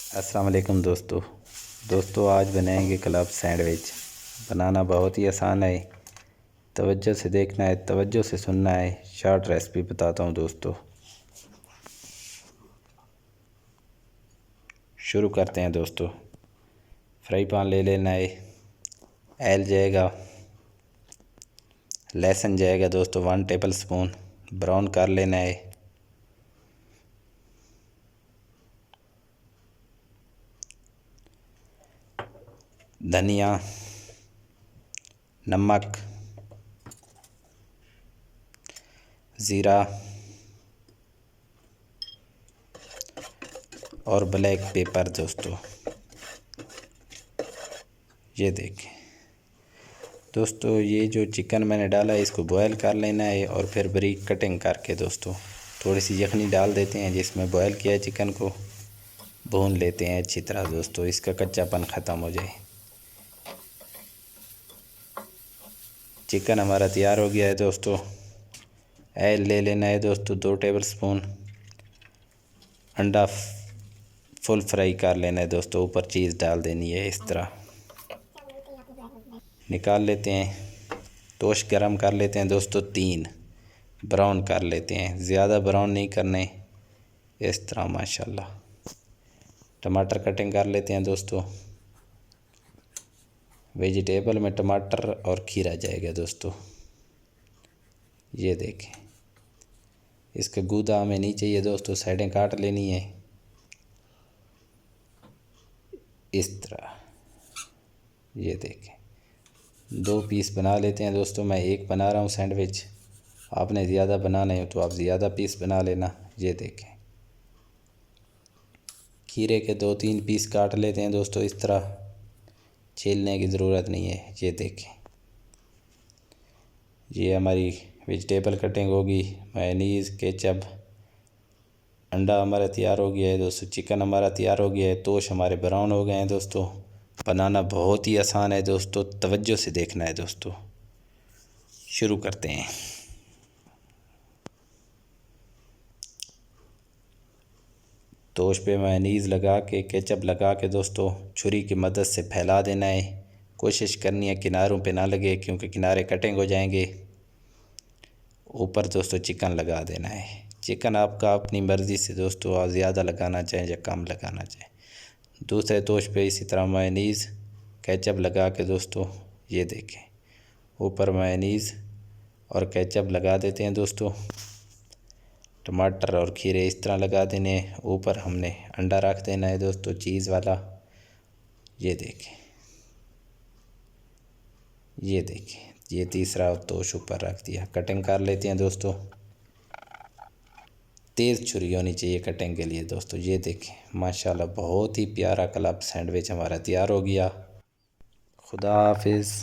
अस्सलाम वालेकुम दोस्तों आज बनाएंगे क्लब सैंडविच। बनाना बहुत ही आसान है। तवज्जो से देखना है, तवज्जो से सुनना है। शॉर्ट रेसिपी बताता हूँ दोस्तों। शुरू करते हैं दोस्तों। फ्राई पैन ले लेना है। ऑयल जाएगा, लहसुन जाएगा दोस्तों 1 टेबल स्पून। ब्राउन कर लेना है। धनिया, नमक, ज़ीरा और ब्लैक पेपर दोस्तों। ये देखें दोस्तों, ये जो चिकन मैंने डाला है इसको बॉयल कर लेना है और फिर बारीक कटिंग करके दोस्तों थोड़ी सी यखनी डाल देते हैं जिसमें बॉयल किया है चिकन को। भून लेते हैं अच्छी तरह दोस्तों, इसका कच्चापन ख़त्म हो जाए। चिकन हमारा तैयार हो गया है दोस्तों। ऑयल ले लेना है दोस्तों 2 टेबल स्पून। अंडा फुल फ्राई कर लेना है दोस्तों, ऊपर चीज़ डाल देनी है इस तरह। निकाल लेते हैं। टोस्ट गरम कर लेते हैं दोस्तों 3। ब्राउन कर लेते हैं, ज़्यादा ब्राउन नहीं करने, इस तरह माशाल्लाह। टमाटर कटिंग कर लेते हैं दोस्तों। वेजिटेबल में टमाटर और खीरा जाएगा दोस्तों। ये देखें, इसका गूदा हमें नहीं चाहिए दोस्तों, साइडें काट लेनी है इस तरह। ये देखें, 2 पीस बना लेते हैं दोस्तों। मैं एक बना रहा हूँ सैंडविच, आपने ज़्यादा बनाना है तो आप ज़्यादा पीस बना लेना। ये देखें, खीरे के 2-3 पीस काट लेते हैं दोस्तों इस तरह, छीलने की ज़रूरत नहीं है। ये देखें, ये हमारी वेजिटेबल कटिंग होगी। मेयोनीज़, केचप, अंडा हमारा तैयार हो गया है दोस्तों। चिकन हमारा तैयार हो गया है। तोश हमारे ब्राउन हो गए हैं दोस्तों। बनाना बहुत ही आसान है दोस्तों, तवज्जो से देखना है दोस्तों। शुरू करते हैं। तोश पे मेयोनीज़ लगा के, केचप लगा के दोस्तों छुरी की मदद से फैला देना है। कोशिश करनी है किनारों पे ना लगे क्योंकि किनारे कटिंग हो जाएंगे। ऊपर दोस्तों चिकन लगा देना है। चिकन आपका अपनी मर्ज़ी से दोस्तों, आप ज़्यादा लगाना चाहें या कम लगाना चाहें। दूसरे तोश पे इसी तरह मेयोनीज़, केचप लगा के दोस्तों ये देखें, ऊपर मेयोनीज़ और केचप लगा देते हैं दोस्तों। टमाटर और खीरे इस तरह लगा देने हैं। ऊपर हमने अंडा रख देना है दोस्तों, चीज़ वाला। ये देखें, ये देखें, ये तीसरा तोश ऊपर रख दिया। कटिंग कर लेते हैं दोस्तों। तेज़ छुरी होनी चाहिए कटिंग के लिए दोस्तों। ये देखें माशाल्लाह, बहुत ही प्यारा क्लब सैंडविच हमारा तैयार हो गया। खुदा हाफिज़।